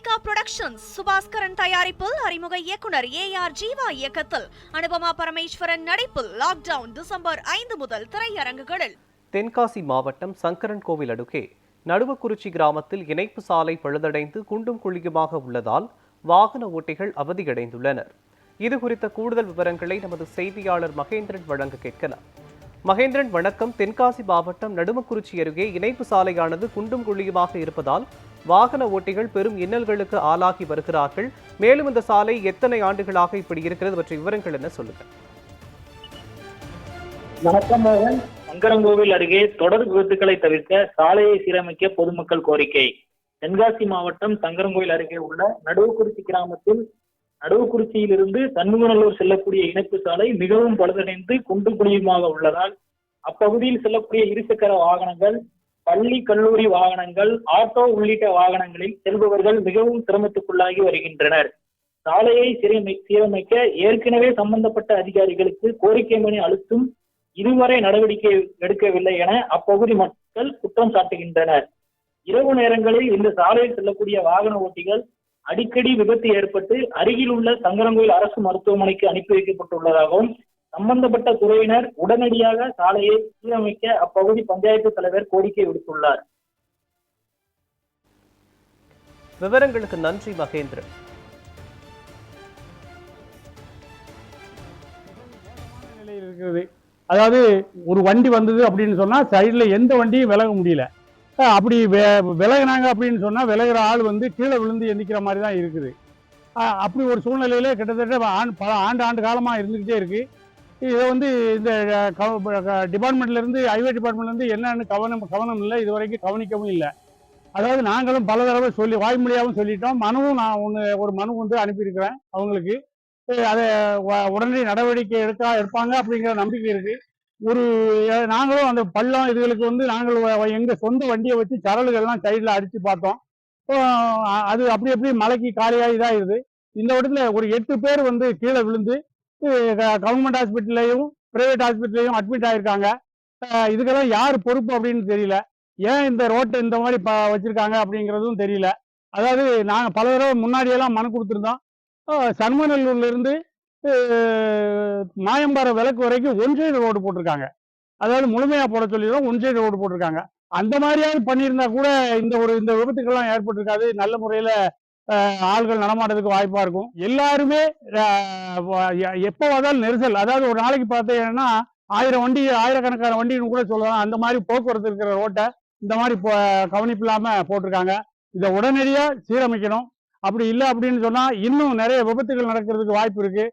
Monica Productions Subaskaran தயாரிப்பில் அறிமுக இயக்குனர் ஏஆர் ஜீவா இயக்கத்தில் அனுபமா பரமேஸ்வரன் நடிப்பில் லாக்டவுன் டிசம்பர் 5 முதல் திரையரங்குகளில். தென்காசி மாவட்டம் சங்கரன் கோவில் அடுக்கே நடுவக்குறிச்சி கிராமத்தில் இணைப்பு சாலை பழுதடைந்து குண்டும் குழியுமாக உள்ளதால் வாகன ஓட்டிகள் அவதியடைந்துள்ளனர். இது குறித்த கூடுதல் விவரங்களை நமது செய்தியாளர் மகேந்திரன் வழங்க கேட்கலாம். மகேந்திரன், வணக்கம். தென்காசி மாவட்டம் நடுவக்குறிச்சி அருகே இணைப்பு சாலையானது குண்டும் குழியுமாக இருப்பதால் வாகன ஓட்டிகள் பெரும் இன்னல்களுக்கு ஆளாகி வருகிறார்கள். மேலும் இந்த சாலை எத்தனை ஆண்டுகளாக இப்படி இருக்கிறது பற்றிய விவரங்கள் என்ன சொல்லுங்க. வணக்கம் மோகன். சங்கரன்கோவில் அருகே தொடர் விபத்துக்களை தவிர்க்க சாலையை சீரமைக்க பொதுமக்கள் கோரிக்கை. தென்காசி மாவட்டம் சங்கரன்கோவில் அருகே உள்ள நடுவக்குறிச்சி கிராமத்தில் நடுவக்குறிச்சியிலிருந்து சண்முகநல்லூர் செல்லக்கூடிய இணைப்பு சாலை மிகவும் பழுதடைந்து குண்டும் குழியுமாக உள்ளதால் அப்பகுதியில் செல்லக்கூடிய இருசக்கர வாகனங்கள், பள்ளி கல்லூரி வாகனங்கள், ஆட்டோ உள்ளிட்ட வாகனங்களில் செல்பவர்கள் மிகவும் சிரமத்துக்குள்ளாகி வருகின்றனர். சாலையை சீரமைக்க ஏற்கனவே சம்பந்தப்பட்ட அதிகாரிகளுக்கு கோரிக்கை மணி அளித்தும் இதுவரை நடவடிக்கை எடுக்கவில்லை என அப்பகுதி மக்கள் குற்றம் சாட்டுகின்றனர். இரவு நேரங்களில் இந்த சாலையில் செல்லக்கூடிய வாகன ஓட்டிகள் அடிக்கடி விபத்து ஏற்பட்டு அருகில் உள்ள சங்கரன்கோவில் அரசு மருத்துவமனைக்கு அனுப்பி வைக்கப்பட்டுள்ளதாகவும் சம்பந்தப்பட்ட துறையினர் உடனடியாக சாலையை சீரமைக்க அப்பகுதி பஞ்சாயத்து தலைவர் கோரிக்கை விடுத்துள்ளார். விவரங்களுக்கு நன்றி மகேந்திரன். அதாவது ஒரு வண்டி வந்தது அப்படின்னு சொன்னா சைடுல எந்த வண்டியும் விலக முடியல. அப்படி விலகினாங்க அப்படின்னு சொன்னா விலகிற ஆள் வந்து கீழே விழுந்து எந்திக்கிற மாதிரி தான் இருக்குது. அப்படி ஒரு சூழ்நிலையில கிட்டத்தட்ட பல ஆண்டு காலமா இருந்துகிட்டே இருக்கு. இதை வந்து இந்த டிபார்ட்மெண்ட்ல இருந்து ஹைவே டிபார்ட்மெண்ட்ல இருந்து என்னன்னு கவனம் இல்லை, இது வரைக்கும் கவனிக்கவும் இல்லை. அதாவது நாங்களும் பல தடவை சொல்லி வாய்மொழியாகவும் சொல்லிட்டோம். மனுவும் நான் ஒரு மனு வந்து அனுப்பியிருக்கிறேன் அவங்களுக்கு. அதை உடனடி நடவடிக்கை எடுப்பாங்க அப்படிங்கிற நம்பிக்கை இருக்கு. நாங்களும் அந்த பள்ளம் இதுகளுக்கு வந்து நாங்கள் எங்க சொந்த வண்டியை வச்சு சரல்கள்லாம் சைடில் அடிச்சு பார்த்தோம். அது அப்படி மலைக்கு காலியாக இதாகிடுது. இந்த இடத்துல ஒரு 8 பேர் வந்து கீழே விழுந்து கவர்மெண்ட் ஹாஸ்பிட்டல்லையும் பிரைவேட் ஹாஸ்பிட்டல்லையும் அட்மிட் ஆகிருக்காங்க. இதுக்கெல்லாம் யார் பொறுப்பு அப்படின்னு தெரியல. ஏன் இந்த ரோட்டை இந்த மாதிரி வச்சிருக்காங்க அப்படிங்கிறதும் தெரியல. அதாவது நாங்கள் பல தடவை முன்னாடியெல்லாம் மனு கொடுத்துருந்தோம். சண்முகநல்லூர்ல இருந்து மாயம்பாறை விளக்கு வரைக்கும் ஒன்சைடு ரோடு போட்டிருக்காங்க. அதாவது முழுமையா போட சொல்லிடுறோம், ஒன்சைடு ரோடு போட்டிருக்காங்க. அந்த மாதிரியாவது பண்ணியிருந்தா கூட இந்த விபத்துக்கள்லாம் ஏற்பட்டிருக்காது. நல்ல முறையில ஆள்கள் நடமாட்டதுக்கு வாய்ப்பா இருக்கும். எல்லாருமே எப்போ வந்தாலும் நெரிசல். அதாவது ஒரு நாளைக்கு பார்த்தீங்கன்னா 1000 வண்டி, ஆயிரக்கணக்கான வண்டின்னு கூட சொல்லலாம். அந்த மாதிரி போக்குவரத்து இருக்கிற ரோட்டை இந்த மாதிரி கவனிப்பு இல்லாம போட்டிருக்காங்க. இதை உடனடியா சீரமைக்கணும். அப்படி இல்லை அப்படின்னு சொன்னா இன்னும் நிறைய விபத்துகள் நடக்கிறதுக்கு வாய்ப்பு இருக்கு.